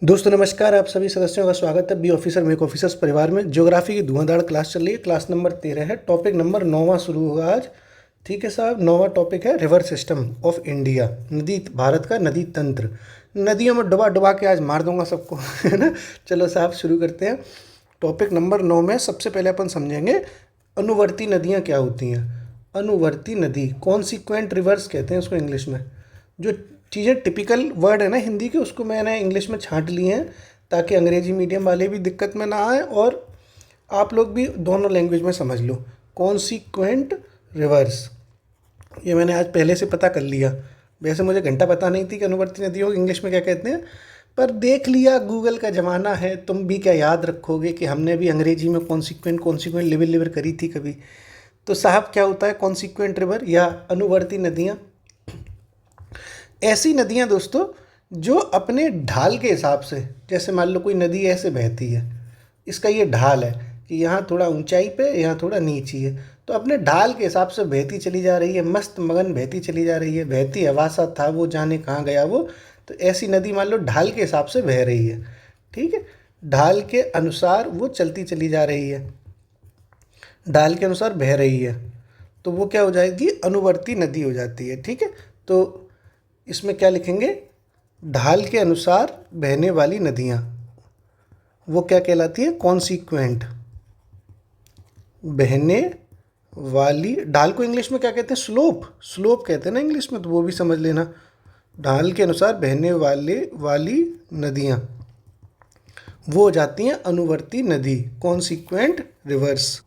दोस्तों नमस्कार, आप सभी सदस्यों का स्वागत है बी ऑफिसर मेक ऑफिसर्स परिवार में। ज्योग्राफी की धुआंधार क्लास चल रही है। क्लास नंबर 13 है। टॉपिक नंबर 9वां शुरू होगा आज। ठीक है साहब, 9वां टॉपिक है रिवर सिस्टम ऑफ इंडिया। नदी, भारत का नदी तंत्र। नदियों में डुबा डुबा के आज मार दूंगा सबको है ना। चलो साहब शुरू करते हैं। टॉपिक नंबर 9 में सबसे पहले अपन समझेंगे अनुवर्ती नदियाँ क्या होती हैं। अनुवर्ती नदी, कॉन्सिक्वेंट रिवर्स कहते हैं उसको इंग्लिश में। जो चीज़ें टिपिकल वर्ड है ना हिंदी के, उसको मैंने इंग्लिश में छांट ली हैं ताकि अंग्रेजी मीडियम वाले भी दिक्कत में ना आए और आप लोग भी दोनों लैंग्वेज में समझ लो। कॉन्सिक्वेंट रिवर्स, ये मैंने आज पहले से पता कर लिया। वैसे मुझे घंटा पता नहीं थी कि अनुवर्ती नदियों को इंग्लिश में क्या कहते हैं, पर देख लिया, गूगल का ज़माना है। तुम भी क्या याद रखोगे कि हमने भी अंग्रेजी में कॉन्सिक्वेंट कॉन्सिक्वेंट लिवर लिवर करी थी कभी। तो साहब क्या होता है कॉन्सिक्वेंट रिवर या अनुवर्ती नदियाँ? ऐसी नदियाँ दोस्तों जो अपने ढाल के हिसाब से, जैसे मान लो कोई नदी ऐसे बहती है, इसका ये ढाल है कि यहाँ थोड़ा ऊंचाई पे, यहाँ थोड़ा नीची है, तो अपने ढाल के हिसाब से बहती चली जा रही है, मस्त मगन बहती चली जा रही है। बहती हवा सा था वो, जाने कहाँ गया वो। तो ऐसी नदी मान लो ढाल के हिसाब से बह रही है। ठीक है, ढाल के अनुसार वो चलती चली जा रही है, ढाल के अनुसार बह रही है, तो वो क्या हो जाएगी, अनुवर्ती नदी हो जाती है। ठीक है, तो इसमें क्या लिखेंगे, ढाल के अनुसार बहने वाली नदियाँ वो क्या कहलाती है, कॉन्सिक्वेंट। बहने वाली, ढाल को इंग्लिश में क्या कहते हैं, स्लोप। स्लोप कहते हैं ना इंग्लिश में, तो वो भी समझ लेना। ढाल के अनुसार बहने वाली नदियाँ वो हो जाती हैं अनुवर्ती नदी, कॉन्सिक्वेंट रिवर्स।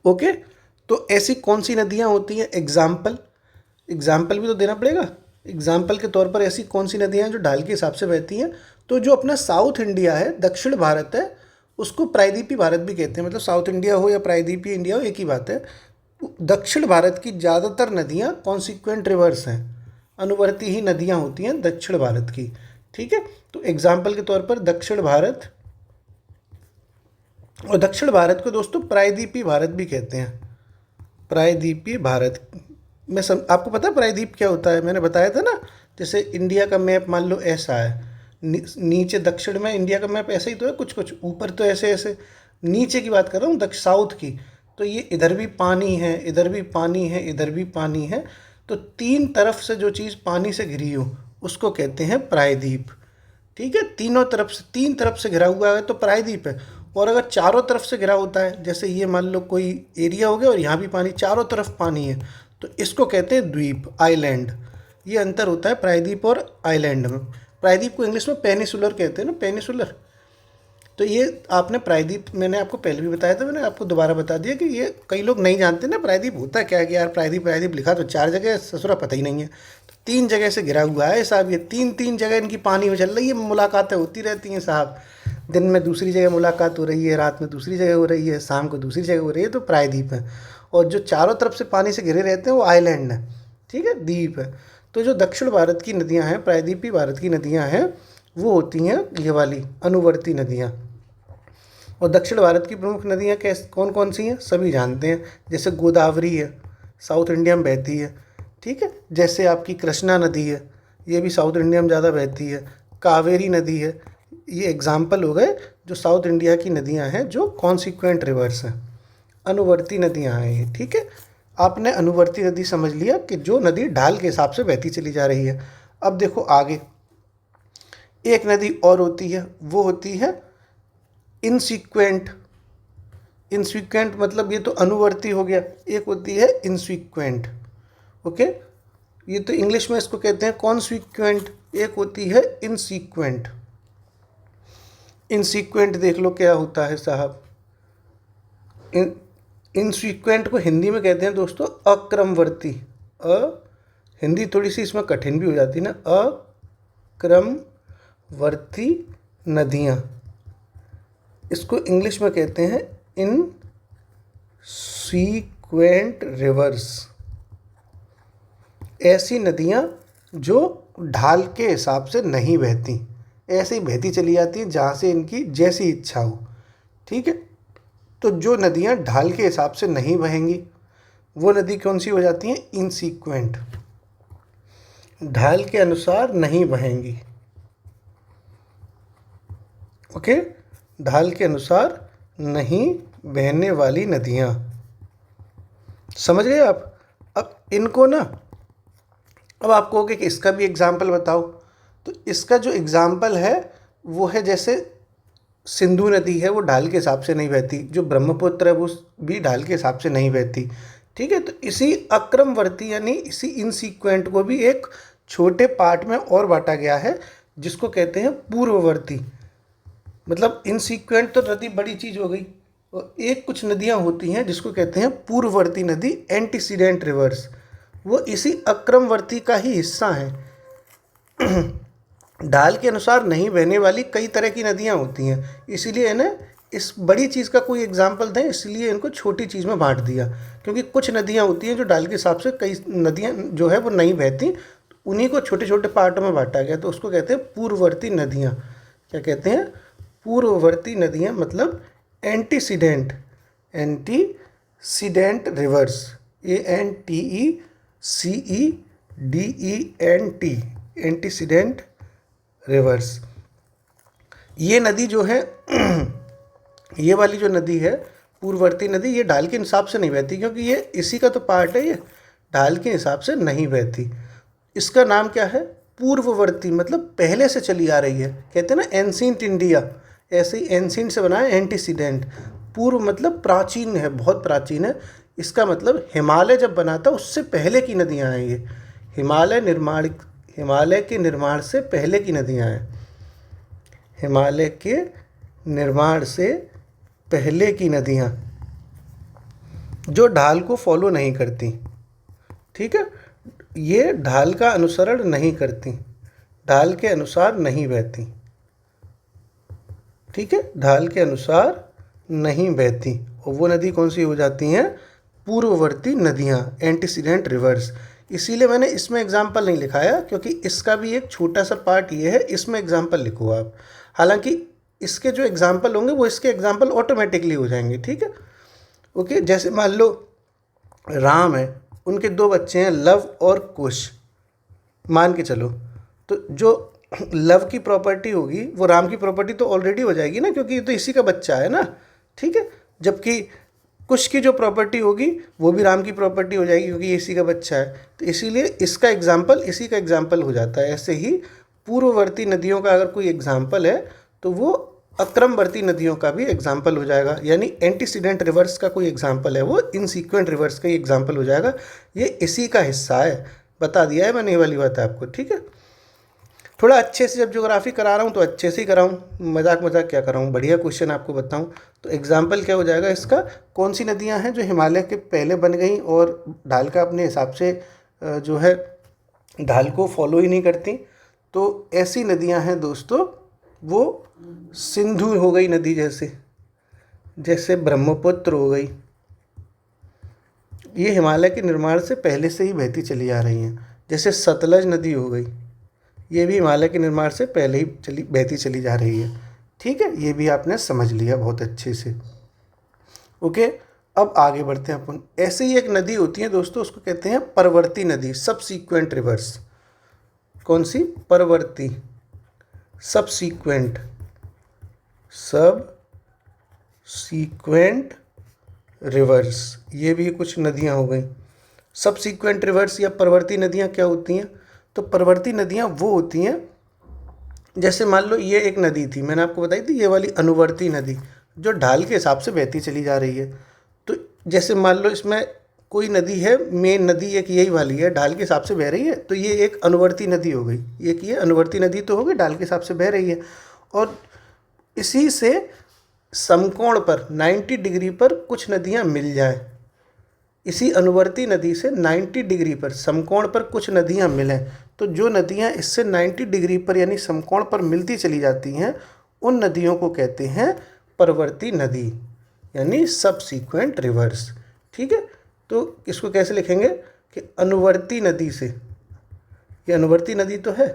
ओके, तो ऐसी कौन सी नदियाँ होती हैं, एग्जाम्पल, एग्जाम्पल भी तो देना पड़ेगा। एग्जाम्पल के तौर पर ऐसी कौन सी नदियाँ हैं जो ढाल के हिसाब से बहती हैं? तो जो अपना साउथ इंडिया है, दक्षिण भारत है, उसको प्रायद्वीपीय भारत भी कहते हैं। मतलब साउथ इंडिया हो या प्रायद्वीपीय इंडिया हो, एक ही बात है। दक्षिण भारत की ज़्यादातर नदियाँ कॉन्सिक्वेंट रिवर्स हैं, अनुवर्ती ही नदियाँ होती हैं दक्षिण भारत की। ठीक है, तो एग्जाम्पल के तौर पर दक्षिण भारत, और दक्षिण भारत को दोस्तों प्रायद्वीपीय भारत भी कहते हैं। प्रायद्वीपीय भारत में आपको पता है प्रायद्वीप क्या होता है? मैंने बताया था ना, जैसे इंडिया का मैप मान लो ऐसा है, नीचे दक्षिण में इंडिया का मैप ऐसा ही तो है, कुछ कुछ ऊपर तो ऐसे ऐसे। नीचे की बात कर रहा हूँ, दक्षिण साउथ की, तो ये इधर भी पानी है, इधर भी पानी है, इधर भी पानी है। तो तीन तरफ से जो चीज़ पानी से घिरी हो उसको कहते हैं प्रायद्वीप। ठीक है, तीनों तरफ से, तीन तरफ से घिरा हुआ है तो प्रायद्वीप है। और अगर चारों तरफ से घिरा होता है, जैसे ये मान लो कोई एरिया हो गया और यहाँ भी पानी, चारों तरफ पानी है, तो इसको कहते हैं द्वीप, आइलैंड। ये अंतर होता है प्रायद्वीप और आइलैंड में। प्रायद्वीप को इंग्लिश में पेनिसुलर कहते हैं ना, पेनिसुलर। तो ये आपने प्रायद्वीप, मैंने आपको पहले भी बताया था, मैंने आपको दोबारा बता दिया कि ये कई लोग नहीं जानते ना प्रायद्वीप होता क्या है, कि यार प्रायद्वीप प्रायद्वीप लिखा तो चार जगह, ससुरा पता ही नहीं है। तो तीन जगह से घिरा हुआ है साहब, ये तीन तीन जगह इनकी पानी में चल रही है, मुलाकातें होती रहती हैं साहब। दिन में दूसरी जगह मुलाकात हो रही है, रात में दूसरी जगह हो रही है, शाम को दूसरी जगह हो रही है, तो प्रायद्वीप है। और जो चारों तरफ से पानी से घिरे रहते हैं वो आइलैंड है। ठीक है, द्वीप है। तो जो दक्षिण भारत की नदियाँ हैं, प्रायद्वीपीय भारत की नदियाँ हैं, वो होती हैं ये वाली अनुवर्ती नदियाँ। और दक्षिण भारत की प्रमुख नदियाँ कैस कौन कौन सी हैं, सभी जानते हैं। जैसे गोदावरी है, साउथ इंडिया में बहती है। ठीक है, जैसे आपकी कृष्णा नदी है, ये भी साउथ इंडिया में ज़्यादा बहती है। कावेरी नदी है, ये एग्जाम्पल हो गए जो साउथ इंडिया की नदियाँ हैं जो कॉन्सिक्वेंट रिवर्स हैं, अनुवर्ती नदियाँ हैं ये। ठीक है, आपने अनुवर्ती नदी समझ लिया कि जो नदी ढाल के हिसाब से बहती चली जा रही है। अब देखो आगे, एक नदी और होती है, वो होती है इनसीक्वेंट। इनसीक्वेंट मतलब ये तो अनुवर्ती हो गया, एक होती है इनसीक्वेंट। ओके, ये तो इंग्लिश में इसको कहते हैं कॉन्सिक्वेंट, एक होती है इनसीक्वेंट। इनसीक्वेंट देख लो क्या होता है साहब। इन इनसीक्वेंट को हिंदी में कहते हैं दोस्तों अक्रमवर्ती। हिंदी थोड़ी सी इसमें कठिन भी हो जाती है ना, अक्रमवर्ती नदियाँ, इसको इंग्लिश में कहते हैं इन सीक्वेंट रिवर्स। ऐसी नदियाँ जो ढाल के हिसाब से नहीं बहती, ऐसे ही बहती चली जाती हैं जहाँ से इनकी जैसी इच्छा हो। ठीक है, तो जो नदियाँ ढाल के हिसाब से नहीं बहेंगी वो नदी कौन सी हो जाती हैं, इनसीक्वेंट, ढाल के अनुसार नहीं बहेंगी। ओके, ढाल के अनुसार नहीं बहने वाली नदियाँ। समझ गए आप? अब इनको ना, अब आप कहोगे कि इसका भी एग्जाम्पल बताओ, तो इसका जो एग्जाम्पल है वो है, जैसे सिंधु नदी है वो ढाल के हिसाब से नहीं बहती, जो ब्रह्मपुत्र है वो भी ढाल के हिसाब से नहीं बहती। ठीक है, तो इसी अक्रमवर्ती यानी इसी इनसीक्वेंट को भी एक छोटे पार्ट में और बांटा गया है, जिसको कहते हैं पूर्ववर्ती। मतलब इनसीक्वेंट तो नदी बड़ी चीज़ हो गई, और एक कुछ नदियाँ होती हैं जिसको कहते हैं पूर्ववर्ती नदी, एंटीसीडेंट रिवर्स, वो इसी अक्रमवर्ती का ही हिस्सा है। ढाल के अनुसार नहीं बहने वाली कई तरह की नदियाँ होती हैं, इसीलिए इन्हें इस बड़ी चीज़ का कोई एग्जाम्पल दें, इसलिए इनको छोटी चीज़ में बांट दिया। क्योंकि कुछ नदियाँ होती हैं जो ढाल के हिसाब से, कई नदियाँ जो है वो नहीं बहती, उन्हीं को छोटे छोटे पार्टों में बांटा गया, तो उसको कहते हैं पूर्ववर्ती नदियाँ। क्या कहते हैं? पूर्ववर्ती नदियाँ, मतलब antecedent, antecedent reverse, ANTECEDENT, antecedent reverse. ये नदी जो है ये वाली जो नदी है पूर्ववर्ती नदी, ये ढाल के हिसाब से नहीं बहती, क्योंकि ये इसी का तो पार्ट है, ये ढाल के हिसाब से नहीं बहती। इसका नाम क्या है? पूर्ववर्ती, मतलब पहले से चली आ रही है। कहते हैं ना एंशिएंट इंडिया, ऐसे ही एंशिएंट से बना है एंटीसीडेंट। पूर्व मतलब प्राचीन है, बहुत प्राचीन है। इसका मतलब हिमालय जब बना था उससे पहले की नदियाँ हैं ये। हिमालय के निर्माण से पहले की नदियाँ हैं, हिमालय के निर्माण से पहले की नदियाँ, जो ढाल को फॉलो नहीं करती। ठीक है, ये ढाल का अनुसरण नहीं करती, ढाल के अनुसार नहीं बहती। ठीक है, ढाल के अनुसार नहीं बहती, और वो नदी कौन सी हो जाती हैं? पूर्ववर्ती नदियाँ, एंटीसीडेंट रिवर्स। इसीलिए मैंने इसमें एग्जाम्पल नहीं लिखाया, क्योंकि इसका भी एक छोटा सा पार्ट ये है, इसमें एग्जाम्पल लिखो आप। हालांकि इसके जो एग्जाम्पल होंगे वो इसके एग्जाम्पल ऑटोमेटिकली हो जाएंगे। ठीक है, ओके। जैसे मान लो राम है, उनके दो बच्चे हैं लव और कुश, मान के चलो, तो जो लव की प्रॉपर्टी होगी वो राम की प्रॉपर्टी तो ऑलरेडी हो जाएगी ना, क्योंकि ये तो इसी का बच्चा है ना। ठीक है, जबकि कुश की जो प्रॉपर्टी होगी वो भी राम की प्रॉपर्टी हो जाएगी, क्योंकि ये इसी का बच्चा है। तो इसीलिए इसका एग्जाम्पल इसी का एग्जाम्पल हो जाता है। ऐसे ही पूर्ववर्ती नदियों का अगर कोई एग्जाम्पल है तो वो अक्रमवर्ती नदियों का भी एग्जाम्पल हो जाएगा, यानी एंटीसीडेंट रिवर्स का कोई एग्जाम्पल है वो इनसीक्वेंट रिवर्स का ही एग्जाम्पल हो जाएगा। ये इसी का हिस्सा है, बता दिया है मैंने ये वाली बात आपको। ठीक है, थोड़ा अच्छे से जब ज्योग्राफी करा रहा हूँ तो अच्छे से ही कराऊँ, मजाक मजाक क्या कराऊँ, बढ़िया क्वेश्चन आपको बताऊँ। तो एग्जाम्पल क्या हो जाएगा इसका? कौन सी नदियाँ हैं जो हिमालय के पहले बन गई और ढाल का अपने हिसाब से जो है ढाल को फॉलो ही नहीं करती? तो ऐसी नदियाँ हैं दोस्तों, वो सिंधु हो गई नदी, जैसे जैसे ब्रह्मपुत्र हो गई, ये हिमालय के निर्माण से पहले से ही बहती चली आ रही हैं। जैसे सतलज नदी हो गई, ये भी हिमालय के निर्माण से पहले ही बहती चली जा रही है। ठीक है, ये भी आपने समझ लिया बहुत अच्छे से। ओके, अब आगे बढ़ते हैं अपन। ऐसे ही एक नदी होती है दोस्तों, उसको कहते हैं परवर्ती नदी, सबसीक्वेंट रिवर्स। कौन सी? परवर्ती, सबसीक्वेंट, सब सीक्वेंट रिवर्स, ये भी कुछ नदियाँ हो गई। सबसीक्वेंट रिवर्स या परवर्ती नदियाँ क्या होती हैं? तो परवर्ती नदियाँ वो होती हैं, जैसे मान लो ये एक नदी थी, मैंने आपको बताई थी ये वाली अनुवर्ती नदी, जो ढाल के हिसाब से बहती चली जा रही है। तो जैसे मान लो इसमें कोई नदी है, मेन नदी एक यही वाली है, ढाल के हिसाब से बह रही है, तो ये एक अनुवर्ती नदी हो गई। एक ये अनुवर्ती नदी तो हो गई, ढाल के हिसाब से बह रही है। और इसी से समकोण पर 90 डिग्री पर कुछ नदियाँ मिल जाए, इसी अनुवर्ती नदी से 90 डिग्री पर समकोण पर कुछ नदियाँ मिलें, तो जो नदियाँ इससे 90 डिग्री पर यानी समकोण पर मिलती चली जाती हैं, उन नदियों को कहते हैं परवर्ती नदी, यानी सबसीक्वेंट रिवर्स। ठीक है, तो इसको कैसे लिखेंगे कि अनुवर्ती नदी से, ये अनुवर्ती नदी तो है,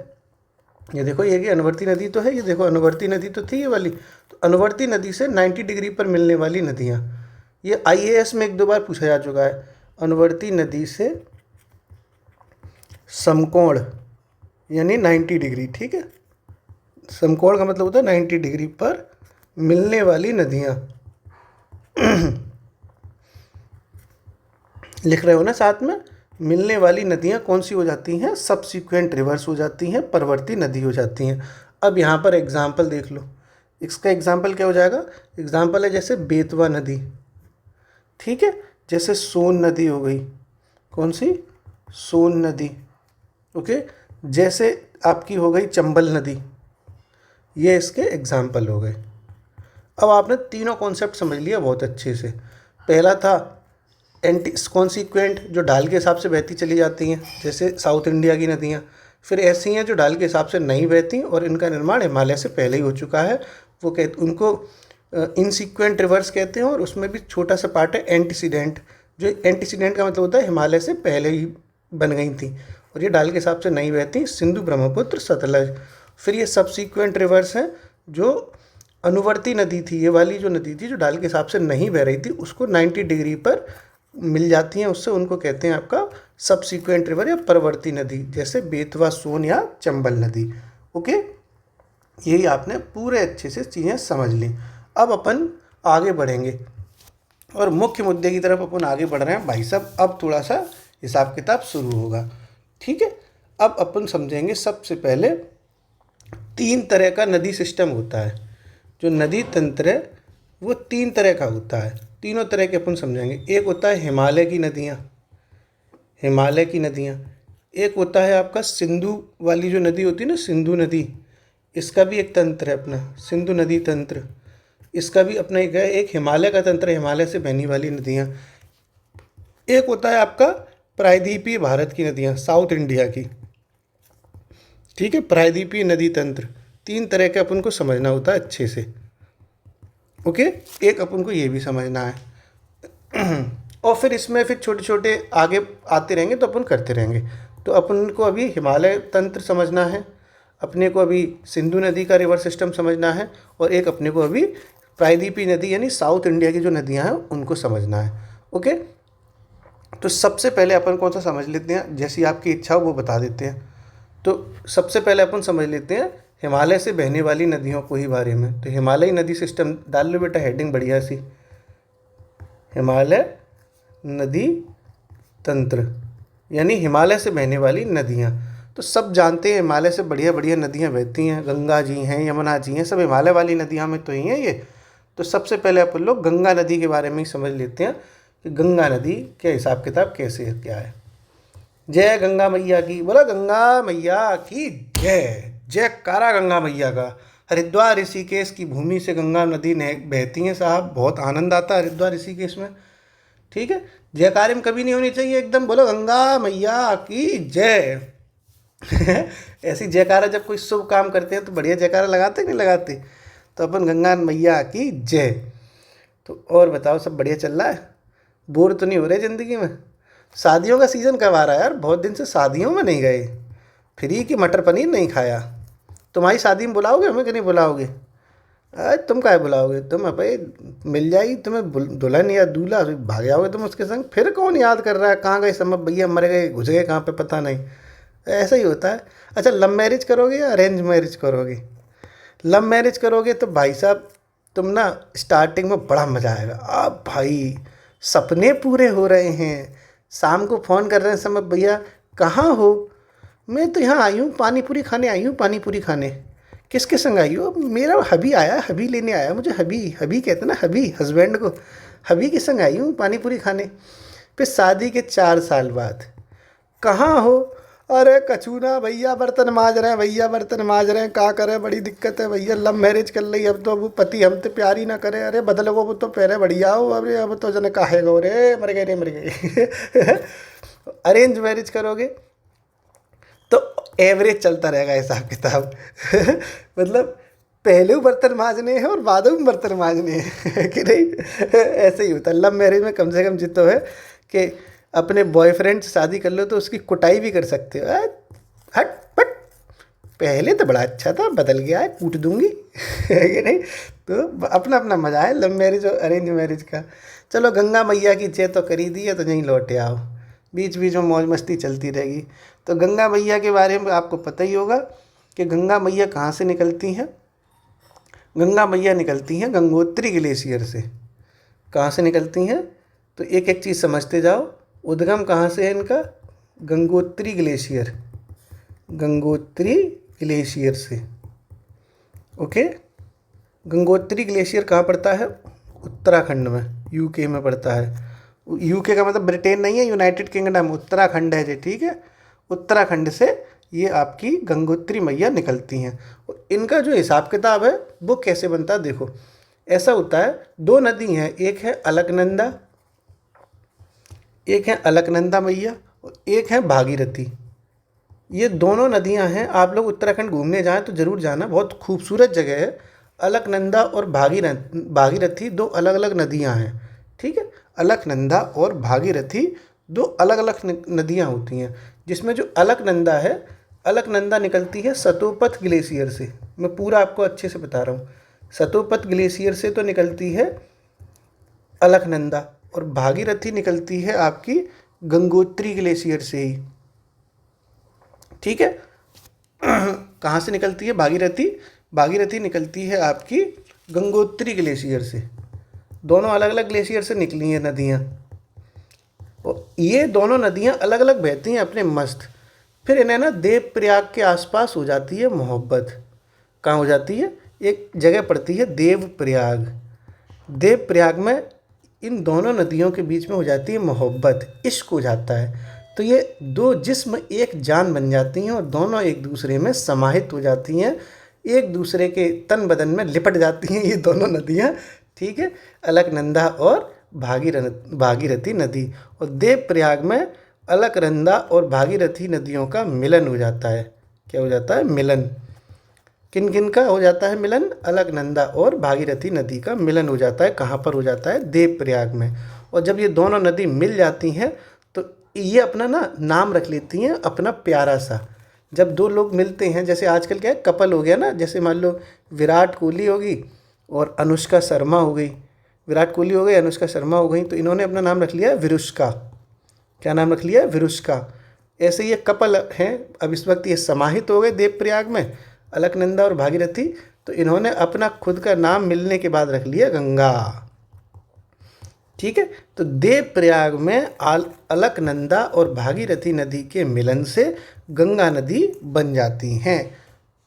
ये देखो ये अनुवर्ती नदी तो है, ये देखो अनुवर्ती नदी तो थी ये वाली। तो अनुवर्ती नदी से 90 डिग्री पर मिलने वाली नदियाँ, ये IAS में एक दो बार पूछा जा चुका है। अनुवर्ती नदी से समकोण यानी 90 डिग्री, ठीक है, समकोण का मतलब होता है 90 डिग्री पर मिलने वाली नदियाँ। लिख रहे हो ना साथ में? मिलने वाली नदियाँ कौन सी हो जाती हैं? सबसिक्वेंट रिवर्स हो जाती हैं, परवर्ती नदी हो जाती हैं। अब यहाँ पर एग्जाम्पल देख लो। इसका एग्जाम्पल क्या हो जाएगा? एग्जाम्पल है जैसे बेतवा नदी, ठीक है, जैसे सोन नदी हो गई। कौन सी? सोन नदी। ओके, जैसे आपकी हो गई चंबल नदी। ये इसके एग्जाम्पल हो गए। अब आपने तीनों कॉन्सेप्ट समझ लिया बहुत अच्छे से। पहला था एंटी कॉन्सिक्वेंट, जो ढाल के हिसाब से बहती चली जाती हैं, जैसे साउथ इंडिया की नदियाँ। फिर ऐसी हैं जो ढाल के हिसाब से नहीं बहती और इनका निर्माण हिमालय से पहले ही हो चुका है। वो कहते उनको इनसिक्वेंट रिवर्स कहते हैं। और उसमें भी छोटा सा पार्ट है एंटीसीडेंट, जो एंटीसीडेंट का मतलब होता है हिमालय से पहले ही बन गई थी और ये ढाल के हिसाब से नहीं बहती, सिंधु, ब्रह्मपुत्र, सतलज। फिर ये सबसीक्वेंट रिवर्स हैं, जो अनुवर्ती नदी थी, ये वाली जो नदी थी जो ढाल के हिसाब से नहीं बह रही थी, उसको 90 डिग्री पर मिल जाती हैं उससे, उनको कहते हैं आपका सबसीक्वेंट रिवर या परवर्ती नदी, जैसे बेतवा, सोन या चंबल नदी। ओके, यही आपने पूरे अच्छे से चीज़ें समझ ली। अब अपन आगे बढ़ेंगे और मुख्य मुद्दे की तरफ अपन आगे बढ़ रहे हैं भाई साहब। अब थोड़ा सा हिसाब किताब शुरू होगा, ठीक है। अब अपन समझेंगे सबसे पहले 3 तरह का नदी सिस्टम होता है। जो नदी तंत्र है वो 3 तरह का होता है। तीनों तरह के अपन समझेंगे। एक होता है हिमालय की नदियाँ, हिमालय की नदियाँ। एक होता है आपका सिंधु वाली जो नदी होती है ना, सिंधु नदी, इसका भी एक तंत्र है अपना, सिंधु नदी तंत्र। इसका भी अपना एक है, एक हिमालय का तंत्र है, हिमालय से बहने वाली नदियाँ। एक होता है आपका प्रायद्वीपीय भारत की नदियाँ, साउथ इंडिया की, ठीक है, प्रायद्वीपीय नदी तंत्र। 3 तरह के अपन को समझना होता है अच्छे से। ओके, एक अपन को ये भी समझना है। और फिर इसमें फिर छोटे छोटे आगे आते रहेंगे तो अपन करते रहेंगे। तो अपन को अभी हिमालय तंत्र समझना है, अपने को अभी सिंधु नदी का रिवर सिस्टम समझना है, और एक अपने को अभी प्रायद्वीपीय नदी यानी साउथ इंडिया की जो नदियाँ हैं उनको समझना है। ओके, तो सबसे पहले अपन कौन सा समझ लेते हैं, जैसी आपकी इच्छा हो वो बता देते हैं। तो सबसे पहले अपन समझ लेते हैं हिमालय से बहने वाली नदियों को ही बारे में। तो हिमालयी नदी सिस्टम डाल लो बेटा, हेडिंग बढ़िया सी, हिमालय नदी तंत्र यानी हिमालय से बहने वाली नदियाँ। तो सब जानते हैं हिमालय से बढ़िया बढ़िया नदियाँ बहती हैं, गंगा जी हैं, यमुना जी हैं, सब हिमालय वाली नदियाँ में तो ही हैं ये। तो सबसे पहले अपन लोग गंगा नदी के बारे में ही समझ लेते हैं कि गंगा नदी के हिसाब किताब कैसे है, क्या है। जय गंगा मैया की, बोला गंगा मैया की जय, जयकारा गंगा मैया का। हरिद्वार ऋषिकेश की भूमि से गंगा नदी बहती हैं साहब, बहुत आनंद आता है हरिद्वार ऋषिकेश में, ठीक है। जयकारे में कभी नहीं होनी चाहिए, एकदम बोलो गंगा मैया की जय। ऐसी जयकारा जब कोई शुभ काम करते हैं तो बढ़िया जयकारा लगाते नहीं लगाते। तो अपन गंगा मैया की जय। तो और बताओ, सब बढ़िया चल रहा है? बोर तो नहीं हो रहे ज़िंदगी में? शादियों का सीज़न कब आ रहा है यार? बहुत दिन से शादियों में नहीं गए, फ्री की मटर पनीर नहीं खाया। तुम्हारी शादी में बुलाओगे हमें कि नहीं बुलाओगे? अरे तुम काहे बुलाओगे, तुम भाई मिल जाएगी तुम्हें दुल्हन या दूल्हा, भाग जाओगे तुम उसके संग। फिर कौन याद कर रहा है, कहाँ गए सब भैया, मर गए, घुस गए कहाँ पे पता नहीं। ऐसा ही होता है। अच्छा, लव मैरिज करोगे या अरेंज मैरिज करोगे? लव मैरिज करोगे तो भाई साहब तुम ना स्टार्टिंग में बड़ा मज़ा आएगा। अब भाई सपने पूरे हो रहे हैं, शाम को फ़ोन कर रहे हैं सब भैया कहाँ हो? मैं तो यहाँ आई हूँ पानी पूरी खाने आई हूँ, पानी पूरी खाने। किसके संग आई हो? मेरा हबी आया, हबी लेने आया मुझे, हबी, हबी कहते ना हबी, हस्बैंड को। हबी के संग आई हूँ पानी पूरी खाने। फिर शादी के 4 साल बाद कहाँ हो? अरे कछूना भैया बर्तन मांज रहे हैं, भैया बर्तन मांज रहे हैं, क्या करें, बड़ी दिक्कत है भैया, लव मैरिज कर ली अब तो, वो पति हमसे प्यार ही ना करे। अरे बदल वो तो पहले बढ़िया हो, अरे अब तो जने काहे गो रे, मर गए रे मर गए। अरेंज मैरिज करोगे तो एवरेज चलता रहेगा हिसाब किताब। मतलब पहले बर्तन मांजने हैं और बाद में बर्तन मांजने हैं, कि नहीं? ऐसे ही होता है। लव मैरिज में कम से कम जितना है कि अपने बॉयफ्रेंड से शादी कर लो तो उसकी कुटाई भी कर सकते हो। हट पट, पहले तो बड़ा अच्छा था, बदल गया है, कूट दूंगी। है कि नहीं? तो अपना अपना मज़ा है लव मैरिज और अरेंज मैरिज का। चलो गंगा मैया की जय तो करी दी है, तो यहीं लौटे आओ, बीच बीच में मौज मस्ती चलती रहेगी। तो गंगा मैया के बारे में आपको पता ही होगा कि गंगा मैया कहाँ से निकलती हैं। गंगा मैया निकलती हैं गंगोत्री ग्लेशियर से। कहाँ से निकलती हैं, तो एक एक चीज़ समझते जाओ। उद्गम कहाँ से है इनका, गंगोत्री ग्लेशियर, गंगोत्री ग्लेशियर से। ओके, गंगोत्री ग्लेशियर कहाँ पड़ता है, उत्तराखंड में, यूके में पड़ता है। यूके का मतलब ब्रिटेन नहीं है, यूनाइटेड किंगडम, उत्तराखंड है जी, ठीक है। उत्तराखंड से ये आपकी गंगोत्री मैया निकलती हैं। और इनका जो हिसाब किताब है वो कैसे बनता है, देखो ऐसा होता है, दो नदी हैं, एक है अलकनंदा, एक है अलकनंदा मैया और एक है भागीरथी। ये दोनों नदियां हैं, आप लोग उत्तराखंड घूमने जाएं तो ज़रूर जाना, बहुत खूबसूरत जगह है। अलकनंदा और भागीरथी दो अलग अलग नदियां हैं, ठीक है। अलकनंदा और भागीरथी दो अलग अलग नदियां होती हैं, जिसमें जो अलकनंदा है, अलकनंदा निकलती है सतोपत ग्लेशियर से। मैं पूरा आपको अच्छे से बता रहा हूँ, सतोपत ग्लेशियर से तो निकलती है अलकनंदा, और भागीरथी निकलती है आपकी गंगोत्री ग्लेशियर से ही, ठीक है। कहाँ से निकलती है भागीरथी, भागीरथी निकलती है आपकी गंगोत्री ग्लेशियर से। दोनों अलग अलग ग्लेशियर से निकली हैं नदियाँ, और ये दोनों नदियाँ अलग अलग बहती हैं अपने मस्त। फिर इन्हें ना देवप्रयाग के आसपास हो जाती है मोहब्बत। कहाँ हो जाती है, एक जगह पड़ती है देवप्रयाग। देवप्रयाग में इन दोनों नदियों के बीच में हो जाती है मोहब्बत, इश्क हो जाता है। तो ये दो जिस्म एक जान बन जाती हैं और दोनों एक दूसरे में समाहित हो जाती हैं, एक दूसरे के तन बदन में लिपट जाती हैं ये दोनों नदियाँ, ठीक है। अलकनंदा और भागीरथी नदी, और देवप्रयाग में अलकनंदा और भागीरथी नदियों का मिलन हो जाता है। क्या हो जाता है, मिलन। किन किन का हो जाता है मिलन, अलकनंदा और भागीरथी नदी का मिलन हो जाता है। कहाँ पर हो जाता है, देवप्रयाग में। और जब ये दोनों नदी मिल जाती हैं तो ये अपना ना नाम रख लेती हैं अपना प्यारा सा। जब दो लोग मिलते हैं, जैसे आजकल क्या है, कपल हो गया ना, जैसे मान लो विराट कोहली होगी और अनुष्का शर्मा हो गई, विराट कोहली हो गई, अनुष्का शर्मा हो गई, तो इन्होंने अपना नाम रख लिया विरुष्का। क्या नाम रख लिया, विरुष्का। ऐसे ये कपल हैं, अब इस वक्त ये समाहित हो गए देवप्रयाग में, अलकनंदा और भागीरथी, तो इन्होंने अपना खुद का नाम मिलने के बाद रख लिया गंगा, ठीक है। तो देवप्रयाग में अलकनंदा और भागीरथी नदी के मिलन से गंगा नदी बन जाती हैं।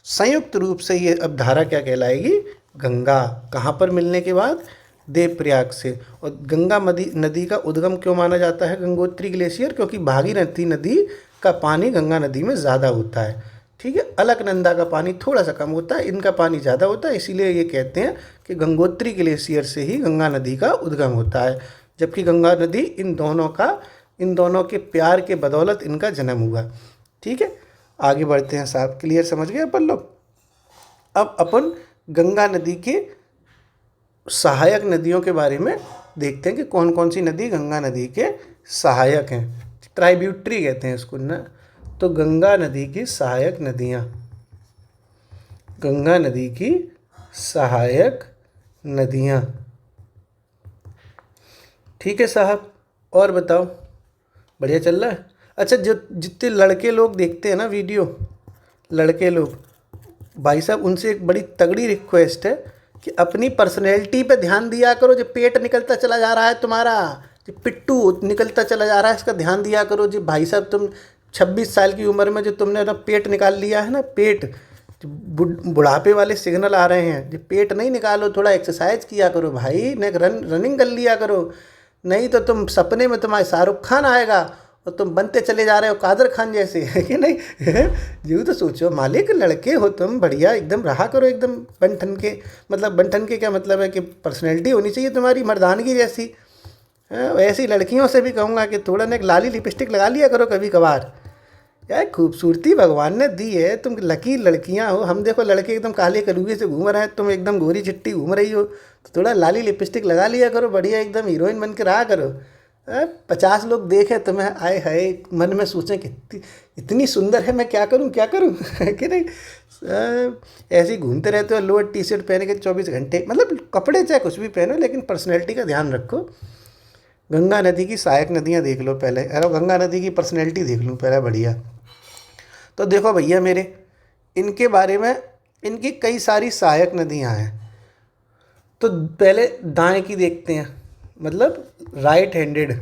संयुक्त रूप से ये अब धारा क्या कहलाएगी, गंगा। कहाँ पर मिलने के बाद, देवप्रयाग से। और गंगा नदी का उद्गम क्यों माना जाता है गंगोत्री ग्लेशियर, क्योंकि भागीरथी नदी का पानी गंगा नदी में ज़्यादा होता है, ठीक है। अलकनंदा का पानी थोड़ा सा कम होता है, इनका पानी ज़्यादा होता है, इसीलिए ये कहते हैं कि गंगोत्री ग्लेशियर से ही गंगा नदी का उद्गम होता है। जबकि गंगा नदी इन दोनों के प्यार के बदौलत इनका जन्म हुआ, ठीक है। आगे बढ़ते हैं साहब, क्लियर समझ गए अपन लोग। अब अपन गंगा नदी के सहायक नदियों के बारे में देखते हैं कि कौन कौन सी नदी गंगा नदी के सहायक हैं, ट्राइब्यूटरी कहते हैं इसको ना। तो गंगा नदी की सहायक नदियाँ, गंगा नदी की सहायक नदियाँ, ठीक है साहब। और बताओ, बढ़िया चल रहा है। अच्छा, जो जितने लड़के लोग देखते हैं ना वीडियो, लड़के लोग, भाई साहब उनसे एक बड़ी तगड़ी रिक्वेस्ट है कि अपनी पर्सनैलिटी पे ध्यान दिया करो। जो पेट निकलता चला जा रहा है तुम्हारा, जो पिट्टू निकलता चला जा रहा है, इसका ध्यान दिया करो। जी भाई साहब, तुम 26 साल की उम्र में जो तुमने ना पेट निकाल लिया है ना, पेट, बुढ़ापे वाले सिग्नल आ रहे हैं, जो पेट नहीं निकालो, थोड़ा एक्सरसाइज किया करो भाई, ने रनिंग कर लिया करो, नहीं तो तुम सपने में तुम्हारे शाहरुख खान आएगा और तुम बनते चले जा रहे हो कादर खान जैसे, है कि नहीं। यूँ तो सोचो मालिक, लड़के हो तुम, बढ़िया एकदम रहा करो, एकदम बन ठन के। मतलब बन ठन के क्या मतलब है कि पर्सनैलिटी होनी चाहिए तुम्हारी मर्दानगी जैसी। ऐसी लड़कियों से भी कहूँगा कि थोड़ा ना एक लाली लिपस्टिक लगा लिया करो कभी कभार। यार खूबसूरती भगवान ने दी है, तुम लकी लड़कियां हो। हम देखो लड़के एकदम काले कलूगे से घूम रहे हैं, तुम एकदम गोरी चिट्टी घूम रही हो, तो थोड़ा लाली लिपस्टिक लगा लिया करो, बढ़िया एकदम हीरोइन बन के रहा करो। 50 लोग देखें तुम्हें, आए हाय, मन में सोचें कि इतनी सुंदर है, मैं क्या करूं क्या करूं, है कि नहीं। ऐसे ही घूमते रहते हो लोअर टी शर्ट पहन के 24 घंटे, मतलब कपड़े चाहे कुछ भी पहनो, लेकिन पर्सनैलिटी का ध्यान रखो। गंगा नदी की सहायक नदियाँ देख लो पहले, अरे गंगा नदी की पर्सनैलिटी देख लूँ पहले, बढ़िया। तो देखो भैया मेरे, इनके बारे में, इनकी कई सारी सहायक नदियाँ हैं। तो पहले दाएं की देखते हैं, मतलब राइट हैंडेड।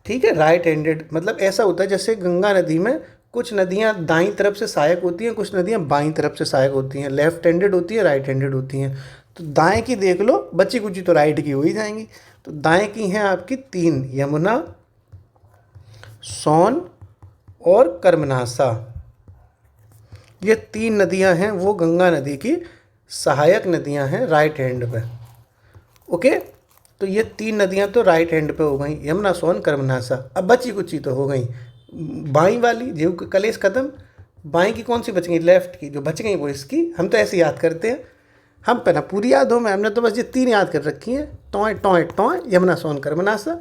ठीक है, राइट हैंडेड मतलब ऐसा होता है जैसे गंगा नदी में कुछ नदियाँ दाईं तरफ से सहायक होती हैं, कुछ नदियाँ बाईं तरफ से सहायक होती हैं, लेफ्ट हैंडेड होती है, राइट हैंडेड होती हैं। तो दाएं की देख लो, बची कुची तो राइट की हो ही जाएंगी। तो दाएं की हैं आपकी तीन, यमुना, सोन और कर्मनासा। ये तीन नदियां हैं वो गंगा नदी की सहायक नदियां हैं राइट हैंड पे। ओके, तो ये तीन नदियां तो राइट हैंड पे हो गई, यमुना, सोन, कर्मनासा। अब बची कुची तो हो गई बाई वाली, जीव कलेश खत्म। बाई की कौन सी बच गई? लेफ्ट की। जो बच गई वो इसकी, हम तो ऐसे याद करते हैं, हम पे ना पूरी याद हो में, हमने तो बस ये तीन याद कर रखी हैं, टॉय टॉय टॉय, यमुना, सोन, कर्मनासा।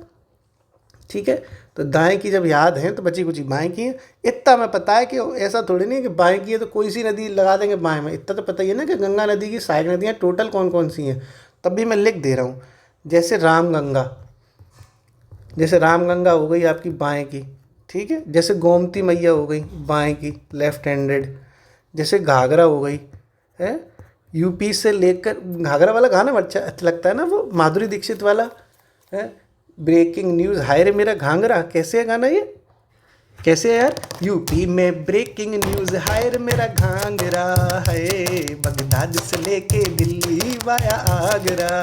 ठीक है, तो दाएं की जब याद है तो बची कुची बाएं की है। इतना मैं पता है कि ऐसा थोड़ी नहीं है कि बाएं की है तो कोई सी नदी लगा देंगे बाएं में। इतना तो पता ही है ना कि गंगा नदी की सहायक नदियाँ टोटल कौन कौन सी हैं। तब भी मैं लिख दे रहा हूँ, जैसे रामगंगा, जैसे रामगंगा हो गई आपकी बाएं की। ठीक है, जैसे गोमती मैया हो गई बाएं की, लेफ्ट हैंडेड। जैसे घाघरा हो गई है, यूपी से लेकर, घाघरा वाला गाना अच्छा लगता है ना, वो माधुरी दीक्षित वाला है, ब्रेकिंग न्यूज़ हाय रे मेरा घाघरा। कैसे है गाना ये, कैसे है यार? यूपी में ब्रेकिंग न्यूज़ हाय रे मेरा घाघरा है, बगदाद से लेके दिल्ली वाया आगरा।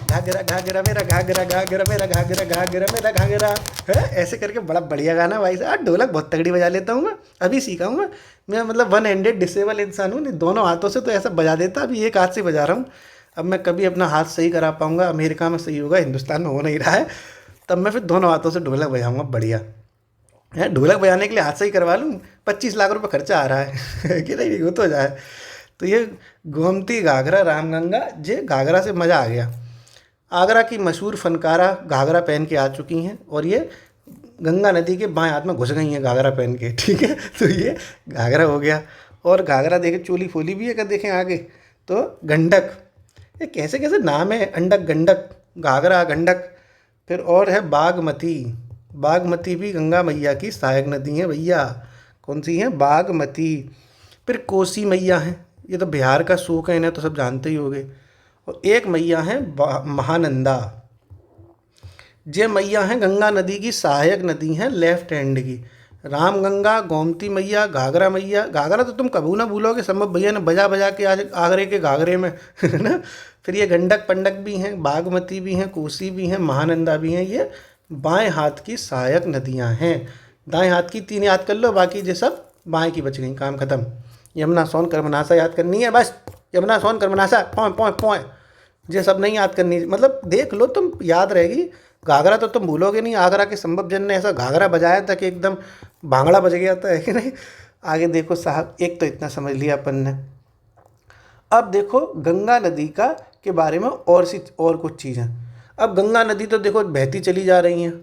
घाघरा घाघरा मेरा घाघरा, घाघरा मेरा घाघरा, घाघरा मेरा घाघरा है, ऐसे करके बड़ा बढ़िया गाना भाई साहब। ढोलक बहुत तगड़ी बजा लेता हूँ मैं, अभी सीखा हूँ मैं मतलब वन हैंडेड डिसेबल इंसान हूँ, नहीं दोनों हाथों से तो ऐसा बजा देता, अभी एक हाथ से बजा रहा हूँ। अब मैं कभी अपना हाथ सही करा पाऊँगा, अमेरिका में सही होगा, हिंदुस्तान में हो नहीं रहा है, तब मैं फिर दोनों हाथों से ढोलक बजाऊँगा बढ़िया है। ढोलक बजाने के लिए हाथ सही करवा लूँ, 25 लाख रुपये खर्चा आ रहा है कि नहीं, हो तो जाए। तो ये गोमती, घाघरा, रामगंगा, ये घाघरा से मज़ा आ गया। आगरा की मशहूर फनकारा घाघरा पहन के आ चुकी हैं और ये गंगा नदी के बाएं हाथ में घुस गई हैं घाघरा पहन के। ठीक है, तो ये घाघरा हो गया। और घाघरा देखे चोली फोली भी है, अगर देखें आगे तो गंडक। ये कैसे कैसे नाम है, अंडक, गंडक, घाघरा, गंडक। फिर और है बागमती। बागमती भी गंगा मैया की सहायक नदी है भैया। कौन सी है? बागमती। फिर कोसी मैया हैं, ये तो बिहार का शोक है, इन्हें तो सब जानते ही होंगे। और एक मैया है महानंदा। ये मैया हैं गंगा नदी की सहायक नदी हैं लेफ्ट हैंड की। रामगंगा, गोमती मैया, घाघरा मैया। घाघरा तो तुम कभी ना भूलोगे, संभव भैया ने बजा बजा के आज आगरे के घाघरे में है ना। फिर ये गंडक पंडक भी हैं, बागमती भी हैं, कोसी भी हैं, महानंदा भी हैं। ये बाएं हाथ की सहायक नदियां हैं। दाएं हाथ की तीन याद कर लो, बाकी ये सब बाएं की बच गई, काम खत्म। यमुना, सोन, कर्मनासा याद करनी है बस। यमुना, सोन, कर्मनासा, पोए पोए पोए, ये सब नहीं याद करनी, मतलब देख लो तुम, याद रहेगी। घाघरा तो तुम भूलोगे नहीं, आगरा के संभव जन ने ऐसा घाघरा बजाया था कि एकदम भांगड़ा बज गया था, है कि नहीं। आगे देखो साहब, एक तो इतना समझ लिया अपन ने। अब देखो गंगा नदी का के बारे में और कुछ चीज़ें। अब गंगा नदी तो देखो बहती चली जा रही हैं,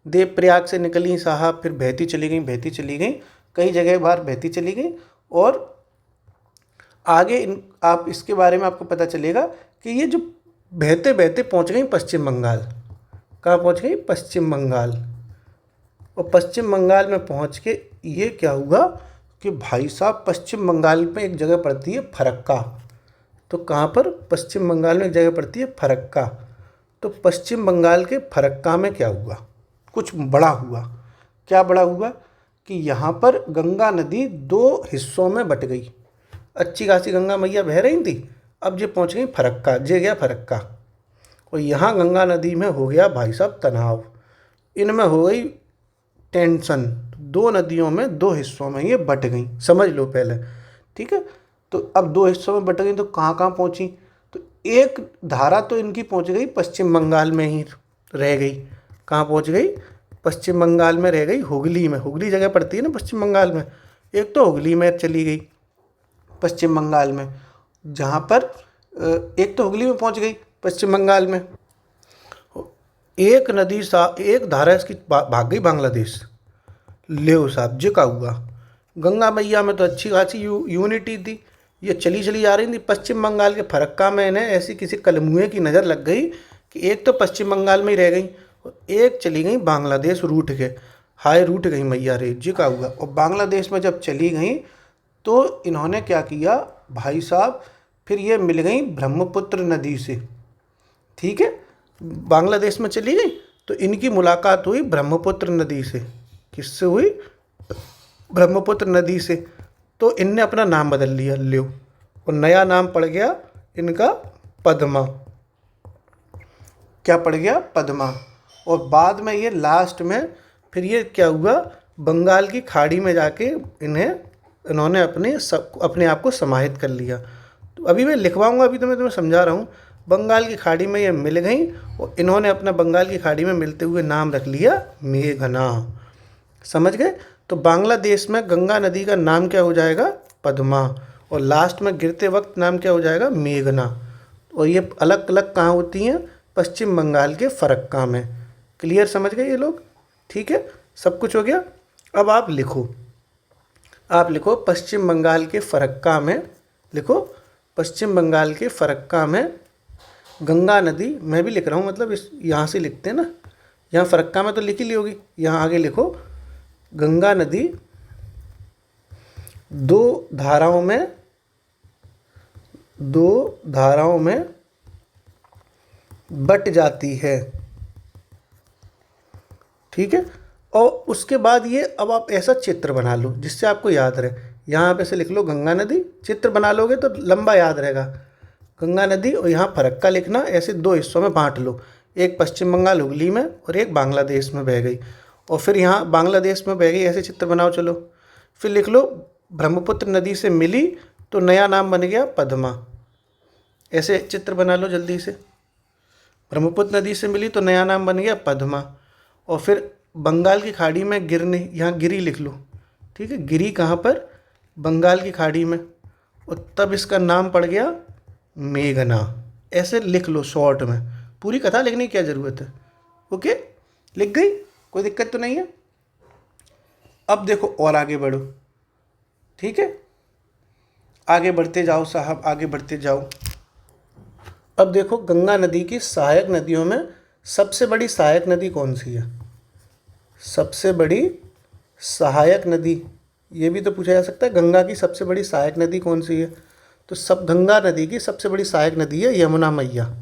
देवप्रयाग से निकली साहब, फिर बहती चली गई, बहती चली गई, कई जगह बाहर बहती चली गई। और आगे आप इसके बारे में आपको पता चलेगा कि ये जो बहते बहते पहुंच गई पश्चिम बंगाल। कहाँ पहुंच गई? पश्चिम बंगाल। और पश्चिम बंगाल में पहुंच के ये क्या हुआ कि भाई साहब, पश्चिम बंगाल में एक जगह पड़ती है फरक्का। तो कहाँ पर? पश्चिम बंगाल में एक जगह पड़ती है फरक्का। तो पश्चिम बंगाल के फरक्का में क्या हुआ? कुछ बड़ा हुआ। क्या बड़ा हुआ कि यहाँ पर गंगा नदी दो हिस्सों में बट गई। अच्छी खासी गंगा मैया बह रही थी, अब ये पहुँच गई फरक्का, ये गया फरक्का। और यहाँ गंगा नदी में हो गया भाई साहब तनाव, इनमें हो गई टेंशन। दो नदियों में दो हिस्सों में ये बट गई, समझ लो पहले। ठीक है, तो अब दो हिस्सों में बट गई तो कहाँ कहाँ पहुँची? तो एक धारा तो इनकी पहुँच गई पश्चिम बंगाल में ही रह गई। कहाँ पहुँच गई? पश्चिम बंगाल में रह गई, हुगली में। हुगली जगह पड़ती है ना पश्चिम बंगाल में, एक तो हुगली में चली गई पश्चिम बंगाल में, जहाँ पर एक तो हुगली में पहुँच गई पश्चिम बंगाल में। एक नदी एक धारा इसकी भाग गई बांग्लादेश। ले साहब, जे का हुआ? गंगा मैया में तो अच्छी खासी यूनिटी थी, ये चली चली जा रही थी। पश्चिम बंगाल के फरक्का में इन्हें ऐसी किसी कलमुए की नज़र लग गई कि एक तो पश्चिम बंगाल में ही रह गई और एक चली गई बांग्लादेश रूट के। हाय रूट गई मैया रे, जे का हुआ? और बांग्लादेश में जब चली गई तो इन्होंने क्या किया भाई साहब, फिर ये मिल गई ब्रह्मपुत्र नदी से। ठीक है, बांग्लादेश में चली गई तो इनकी मुलाकात हुई ब्रह्मपुत्र नदी से। किससे हुई? ब्रह्मपुत्र नदी से। तो इनने अपना नाम बदल लिया, लियो, और नया नाम पड़ गया इनका पद्मा। क्या पड़ गया? पद्मा। और बाद में ये लास्ट में फिर ये क्या हुआ, बंगाल की खाड़ी में जाके इन्होंने अपने आप को समाहित कर लिया। तो अभी मैं लिखवाऊंगा, अभी तो मैं तुम्हें समझा रहा हूँ। बंगाल की खाड़ी में ये मिल गई और इन्होंने अपना बंगाल की खाड़ी में मिलते हुए नाम रख लिया मेघना। समझ गए? तो बांग्लादेश में गंगा नदी का नाम क्या हो जाएगा? पद्मा। और लास्ट में गिरते वक्त नाम क्या हो जाएगा? मेघना। और ये अलग अलग कहाँ होती हैं? पश्चिम बंगाल के फरक्का में। क्लियर? समझ गए ये लोग? ठीक है, सब कुछ हो गया। अब आप लिखो, पश्चिम बंगाल के फरक्का में लिखो, पश्चिम बंगाल के फरक्का में गंगा नदी। मैं भी लिख रहा हूँ, मतलब इस यहाँ से लिखते हैं ना, यहाँ फरक्का में तो लिखी ली होगी, यहाँ आगे लिखो गंगा नदी दो धाराओं में बट जाती है। ठीक है, और उसके बाद ये, अब आप ऐसा चित्र बना लो जिससे आपको याद रहे। यहाँ पे से लिख लो गंगा नदी, चित्र बना लोगे तो लंबा याद रहेगा। गंगा नदी, और यहाँ फरक्का लिखना, ऐसे दो हिस्सों में बांट लो, एक पश्चिम बंगाल हुगली में और एक बांग्लादेश में बह गई। और फिर यहाँ बांग्लादेश में बह गई, ऐसे चित्र बनाओ। चलो फिर लिख लो ब्रह्मपुत्र नदी से मिली तो नया नाम बन गया पद्मा। ऐसे चित्र बना लो जल्दी से। ब्रह्मपुत्र नदी से मिली तो नया नाम बन गया पद्मा। और फिर बंगाल की खाड़ी में गिरने, यहाँ गिरी लिख लो। ठीक है, गिरी कहाँ पर? बंगाल की खाड़ी में। और तब इसका नाम पड़ गया मेघना। ऐसे लिख लो शॉर्ट में, पूरी कथा लिखने की क्या ज़रूरत है। ओके, लिख गई? कोई दिक्कत तो नहीं है? अब देखो और आगे बढ़ो। ठीक है, आगे बढ़ते जाओ साहब, आगे बढ़ते जाओ। अब देखो गंगा नदी की सहायक नदियों में सबसे बड़ी सहायक नदी कौन सी है? सबसे बड़ी सहायक नदी, ये भी तो पूछा जा सकता है, गंगा की सबसे बड़ी सहायक नदी कौन सी है? तो सब गंगा नदी की सबसे बड़ी सहायक नदी है यमुना मैया।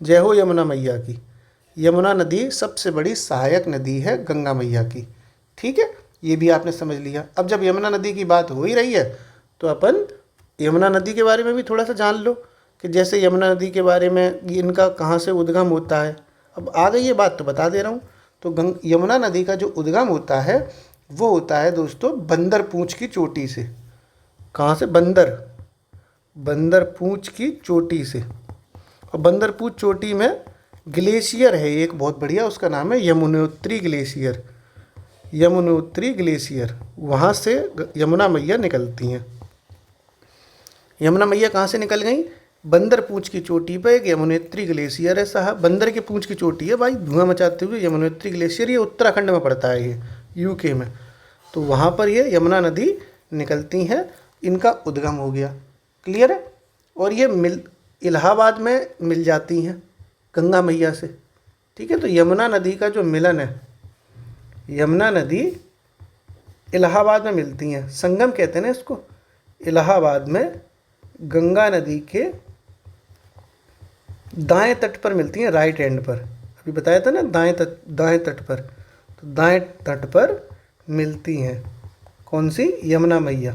जय हो यमुना मैया की। यमुना नदी सबसे बड़ी सहायक नदी है गंगा मैया की। ठीक है, ये भी आपने समझ लिया। अब जब यमुना नदी की बात हो ही रही है तो अपन यमुना नदी के बारे में भी थोड़ा सा जान लो, कि जैसे यमुना नदी के बारे में, ये इनका कहाँ से उद्गम होता है। अब आ गई ये बात तो बता दे रहा हूँ। तो यमुना नदी का जो उद्गम होता है वो होता है दोस्तों बंदर पूंछ की चोटी से। कहाँ से? बंदर पूंछ की चोटी से। और बंदर पूंछ चोटी में ग्लेशियर है एक बहुत बढ़िया, उसका नाम है यमुनोत्री ग्लेशियर। यमुनोत्री ग्लेशियर, वहाँ से यमुना मैया निकलती हैं। यमुना मैया कहाँ से निकल गई? बंदर पूंछ की चोटी पर एक यमुनोत्री ग्लेशियर है साहब। बंदर के पूंछ की चोटी है भाई, धुआं मचाते हुए यमुनोत्री ग्लेशियर। ये उत्तराखंड में पड़ता है, ये यूके में। तो वहाँ पर ये यमुना नदी निकलती हैं, इनका उद्गम हो गया। क्लियर है? और ये इलाहाबाद में मिल जाती हैं गंगा मैया से। ठीक है, तो यमुना नदी का जो मिलन है, यमुना नदी इलाहाबाद में मिलती हैं, संगम कहते हैं ना इसको। इलाहाबाद में गंगा नदी के दाएं तट पर मिलती हैं, राइट एंड पर। अभी बताया था ना, दाएं तट पर। तो दाएं तट पर मिलती हैं कौन सी? यमुना मैया।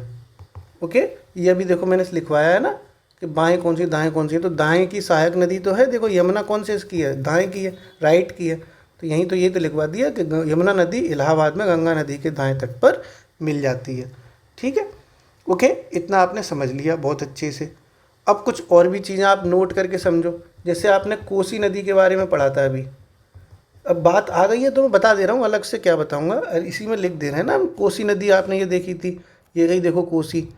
ओके, ये अभी देखो मैंने लिखवाया है ना कि बाएं कौन सी दाएं कौन सी है। तो दाएं की सहायक नदी तो है, देखो यमुना कौन से इसकी है? दाएं की है, राइट की है। तो यहीं तो ये तो लिखवा दिया कि यमुना नदी इलाहाबाद में गंगा नदी के दाएं तट पर मिल जाती है। ठीक है, ओके, इतना आपने समझ लिया बहुत अच्छे से। अब कुछ और भी चीज़ें आप नोट करके समझो। जैसे आपने कोसी नदी के बारे में पढ़ा था अभी, अब बात आ गई है तो मैं बता दे रहा हूँ, अलग से क्या बताऊँगा, इसी में लिख दे रहे हैं ना। कोसी नदी आपने ये देखी थी, ये गई देखो कोसी,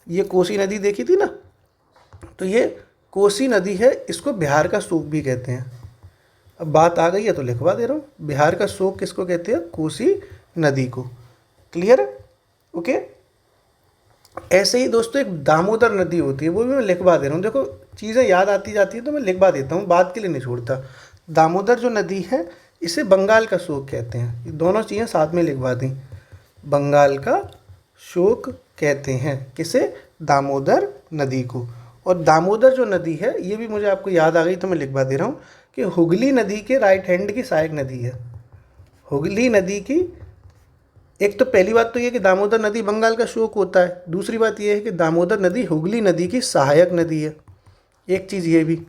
ये कोसी नदी देखी थी ना। तो ये कोसी नदी है, इसको बिहार का शोक भी कहते हैं। अब बात आ गई है तो लिखवा दे रहा हूँ, बिहार का शोक किसको कहते हैं? कोसी नदी को। क्लियर है? ओके, ऐसे ही दोस्तों एक दामोदर नदी होती है, वो भी मैं लिखवा दे रहा हूँ। देखो चीज़ें याद आती जाती है तो मैं लिखवा देता हूँ, बात के लिए नहीं छोड़ता। दामोदर जो नदी है इसे बंगाल का शोक कहते हैं। ये दोनों चीज़ें साथ में लिखवा दी, बंगाल का शोक कहते हैं। किसे? दामोदर नदी को। और दामोदर जो नदी है ये भी मुझे आपको याद आ गई तो मैं लिखवा दे रहा हूँ कि हुगली नदी के राइट हैंड की सहायक नदी है। हुगली नदी की एक तो पहली बात तो ये कि दामोदर नदी बंगाल का शोक होता है, दूसरी बात ये है कि दामोदर नदी हुगली नदी की सहायक नदी है। एक चीज़ ये भी,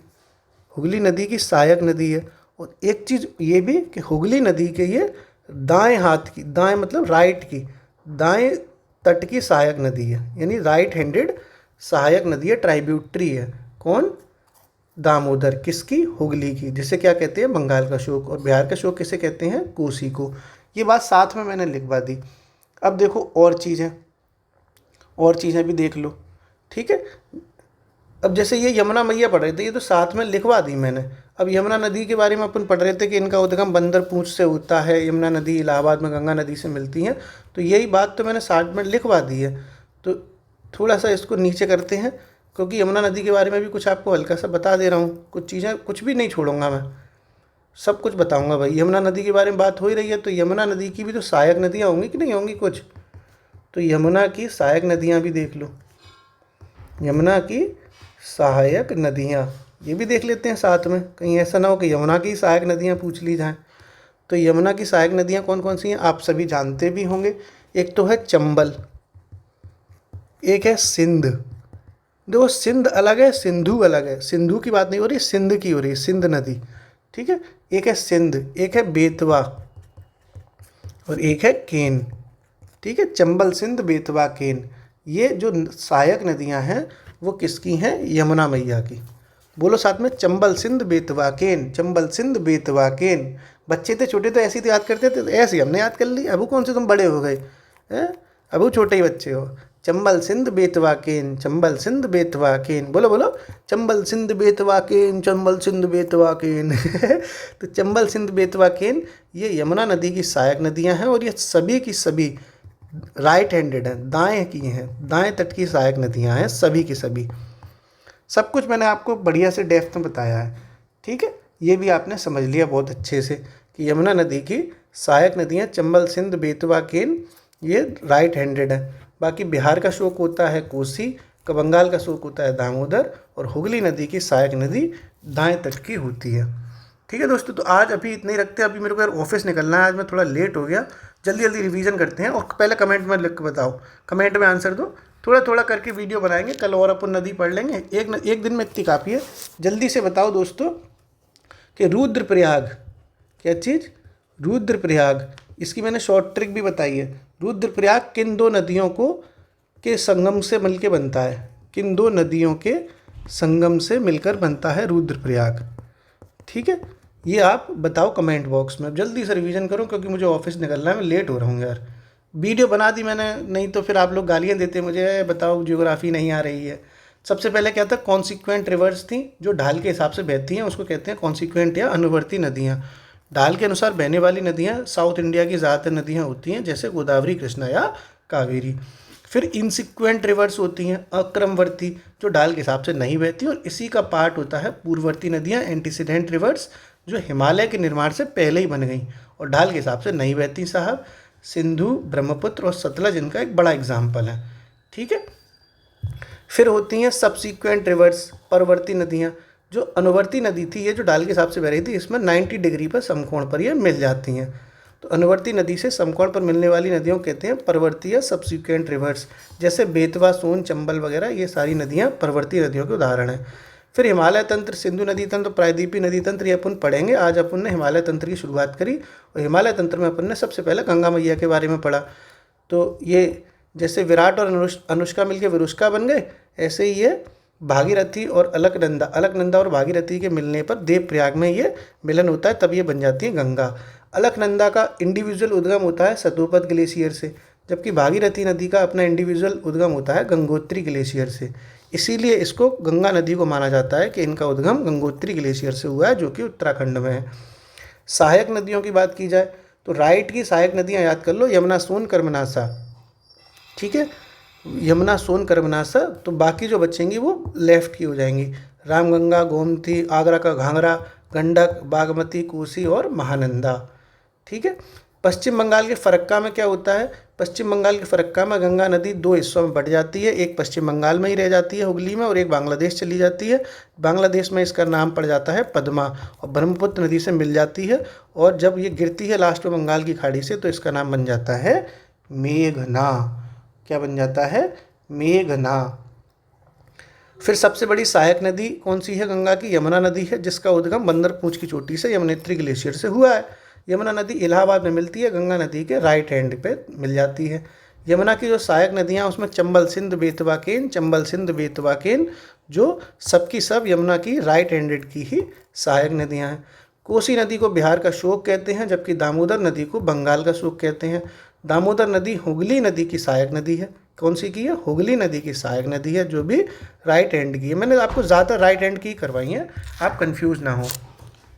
हुगली नदी की सहायक नदी है। और एक चीज़ ये भी कि हुगली नदी के ये दाएं हाथ की, दाएं मतलब राइट की, दाएं तट की सहायक नदी है, यानी राइट हैंडेड सहायक नदी है, ट्राइब्यूटरी है। कौन? दामोदर। किसकी? हुगली की, जिसे क्या कहते हैं? बंगाल का शोक। और बिहार का शोक किसे कहते हैं? कोसी को। ये बात साथ में मैंने लिखवा दी। अब देखो और चीज़ें, और चीज़ें भी देख लो, ठीक है। अब जैसे ये यमुना मैया पढ़ रहे थे, ये तो साथ में लिखवा दी मैंने। अब यमुना नदी के बारे में अपन पढ़ रहे थे कि इनका उद्गम बंदर पूंछ से होता है, यमुना नदी इलाहाबाद में गंगा नदी से मिलती हैं, तो यही बात तो मैंने साथ में लिखवा दी है। तो थोड़ा सा इसको नीचे करते हैं, क्योंकि यमुना नदी के बारे में भी कुछ आपको हल्का सा बता दे रहा हूँ, कुछ चीज़ें कुछ भी नहीं छोड़ूंगा मैं, सब कुछ बताऊंगा भाई। यमुना नदी के बारे में बात हो ही रही है तो यमुना नदी की भी तो सहायक नदियाँ होंगी कि नहीं होंगी कुछ, तो यमुना की सहायक नदियाँ भी देख लो। यमुना की सहायक नदियाँ ये भी देख लेते हैं साथ में, कहीं ऐसा ना हो कि यमुना की सहायक नदियाँ पूछ ली जाएँ। तो यमुना की सहायक नदियाँ कौन कौन सी हैं आप सभी जानते भी होंगे। एक तो है चंबल, एक है सिंध। देखो सिंध अलग है, सिंधु अलग है, सिंधु की बात नहीं हो रही, सिंध की हो रही है, सिंध नदी, ठीक है। एक है सिंध, एक है बेतवा और एक है केन, ठीक है। चंबल, सिंध, बेतवा, केन, ये जो सहायक नदियां हैं वो किसकी हैं? यमुना मैया की। बोलो साथ में, चंबल, सिंध, बेतवा, केन। चंबल, सिंध, बेतवा, केन। बच्चे थे छोटे तो ऐसे ही तो याद करते थे, तो ऐसे ही हमने याद कर ली। अबू कौन से तुम बड़े हो गए हैं, अबू छोटे ही बच्चे हो। चंबल, सिंध, बेतवा, केन। चंबल, सिंध, बेतवा, केन। बोलो बोलो, चंबल, सिंध, बेतवा, केन। चंबल, सिंध, बेतवा, केन। तो चंबल, सिंध, बेतवा, केन ये यमुना नदी की सहायक नदियां हैं और ये सभी की सभी राइट हैंडेड हैं, दाएं की हैं, दाएं तट की सहायक नदियां हैं सभी की सभी। सब कुछ मैंने आपको बढ़िया से डेप्थ में बताया है, ठीक है। ये भी आपने समझ लिया बहुत अच्छे से कि यमुना नदी की सहायक नदियाँ चंबल, सिंध, बेतवा, केन ये राइट हैंडेड है। बाकी बिहार का शोक होता है कोसी, बंगाल का शोक होता है दामोदर, और हुगली नदी की सहायक नदी दाएं तट की होती है। ठीक है दोस्तों, तो आज अभी इतने ही रखते हैं। अभी मेरे को यार ऑफिस निकलना है, आज मैं थोड़ा लेट हो गया। जल्दी जल्दी रिवीजन करते हैं और पहले कमेंट में लिख के बताओ, कमेंट में आंसर दो। थोड़ा थोड़ा करके वीडियो बनाएंगे, कल और अपन नदी पढ़ लेंगे। एक दिन में इतनी काफ़ी है। जल्दी से बताओ दोस्तों कि रुद्रप्रयाग, क्या चीज़? रुद्रप्रयाग, इसकी मैंने शॉर्ट ट्रिक भी बताई है। रुद्रप्रयाग किन दो नदियों को के संगम से मिलकर बनता है? किन दो नदियों के संगम से मिलकर बनता है रुद्रप्रयाग? ठीक है, ये आप बताओ कमेंट बॉक्स में। जल्दी से रिवीजन करो क्योंकि मुझे ऑफिस निकलना है, मैं लेट हो रहा हूँ यार। वीडियो बना दी मैंने, नहीं तो फिर आप लोग गालियाँ देते मुझे, बताओ ज्योग्राफी नहीं आ रही है। सबसे पहले क्या था? कॉन्सिक्वेंट रिवर्स थी जो ढाल के हिसाब से बहती हैं, उसको कहते हैं कॉन्सिक्वेंट या अनुवर्ती नदियाँ। ढाल के अनुसार बहने वाली नदियाँ साउथ इंडिया की ज़्यादातर नदियाँ होती हैं, जैसे गोदावरी, कृष्णा या कावेरी। फिर इनसिक्वेंट रिवर्स होती हैं, अक्रमवर्ती, जो ढाल के हिसाब से नहीं बहती, और इसी का पार्ट होता है पूर्ववर्ती नदियाँ, एंटीसीडेंट रिवर्स, जो हिमालय के निर्माण से पहले ही बन गई और ढाल के हिसाब से नहीं बहती साहब। सिंधु, ब्रह्मपुत्र और सतलज इनका एक बड़ा एग्जाम्पल है, ठीक है। फिर होती हैं सबसीक्वेंट रिवर्स, परवर्ती नदियाँ। जो अनुवर्ती नदी थी, ये जो ढाल के हिसाब से बह रही थी, इसमें 90 डिग्री पर समकोण पर ये मिल जाती हैं। तो अनुवर्ती नदी से समकोण पर मिलने वाली नदियों कहते हैं परवर्ती या सबसीक्वेंट रिवर्स। जैसे बेतवा, सोन, चंबल वगैरह ये सारी नदियाँ परवर्ती नदियों के उदाहरण हैं। फिर हिमालय तंत्र, सिंधु नदी तंत्र, प्रायद्वीपीय नदी तंत्र, ये अपन पढ़ेंगे। आज अपन ने हिमालय तंत्र की शुरुआत करी और हिमालय तंत्र में अपन ने सबसे पहले गंगा मैया के बारे में पढ़ा। तो ये जैसे विराट और अनुष्का मिलकर विरुष्का बन गए, ऐसे ही ये भागीरथी और अलकनंदा और भागीरथी के मिलने पर देवप्रयाग में ये मिलन होता है, तब ये बन जाती है गंगा। अलकनंदा का इंडिविजुअल उद्गम होता है सतोपत ग्लेशियर से, जबकि भागीरथी नदी का अपना इंडिविजुअल उद्गम होता है गंगोत्री ग्लेशियर से। इसीलिए इसको गंगा नदी को माना जाता है कि इनका उद्गम गंगोत्री ग्लेशियर से हुआ है, जो कि उत्तराखंड में है। सहायक नदियों की बात की जाए तो राइट की सहायक नदियाँ याद कर लो, यमुना, सोन, कर्मनासा, ठीक है। यमुना, सोन, कर्मनासा। तो बाकी जो बचेंगी वो लेफ्ट की हो जाएंगी, रामगंगा, गोमती, आगरा का घाघरा, गंडक, बागमती, कोसी और महानंदा, ठीक है। पश्चिम बंगाल के फरक्का में क्या होता है? पश्चिम बंगाल के फरक्का में गंगा नदी दो हिस्सों में बँट जाती है, एक पश्चिम बंगाल में ही रह जाती है हुगली में, और एक बांग्लादेश चली जाती है। बांग्लादेश में इसका नाम पड़ जाता है पद्मा, और ब्रह्मपुत्र नदी से मिल जाती है, और जब ये गिरती है लास्ट में बंगाल की खाड़ी से तो इसका नाम बन जाता है मेघना। क्या बन जाता है? मेघना। फिर सबसे बड़ी सहायक नदी कौन सी है गंगा की? यमुना नदी है, जिसका उद्गम बंदरपूंछ की चोटी से यमुनेत्री ग्लेशियर से हुआ है। यमुना नदी इलाहाबाद में मिलती है, गंगा नदी के राइट हैंड पे मिल जाती है। यमुना की जो सहायक नदियाँ उसमें चंबल सिंध बेतवा केन, चंबल सिंध बेतवा केन, जो सबकी सब यमुना की राइट हैंडेड की ही सहायक नदियाँ हैं। कोसी नदी को बिहार का शोक कहते हैं, जबकि दामोदर नदी को बंगाल का शोक कहते हैं। दामोदर नदी हुगली नदी की सहायक नदी है। कौन सी की है? हुगली नदी की सहायक नदी है, जो भी राइट हैंड की है। मैंने आपको ज़्यादा राइट हैंड की करवाई है, आप कंफ्यूज ना हो।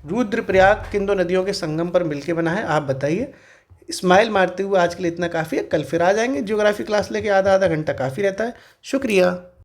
रुद्रप्रयाग किन दो नदियों के संगम पर मिलके बना है? आप बताइए। स्माइल मारते हुए आज के लिए इतना काफ़ी है, कल फिर आ जाएंगे। ज्योग्राफी क्लास लेके आधा आधा घंटा काफ़ी रहता है। शुक्रिया।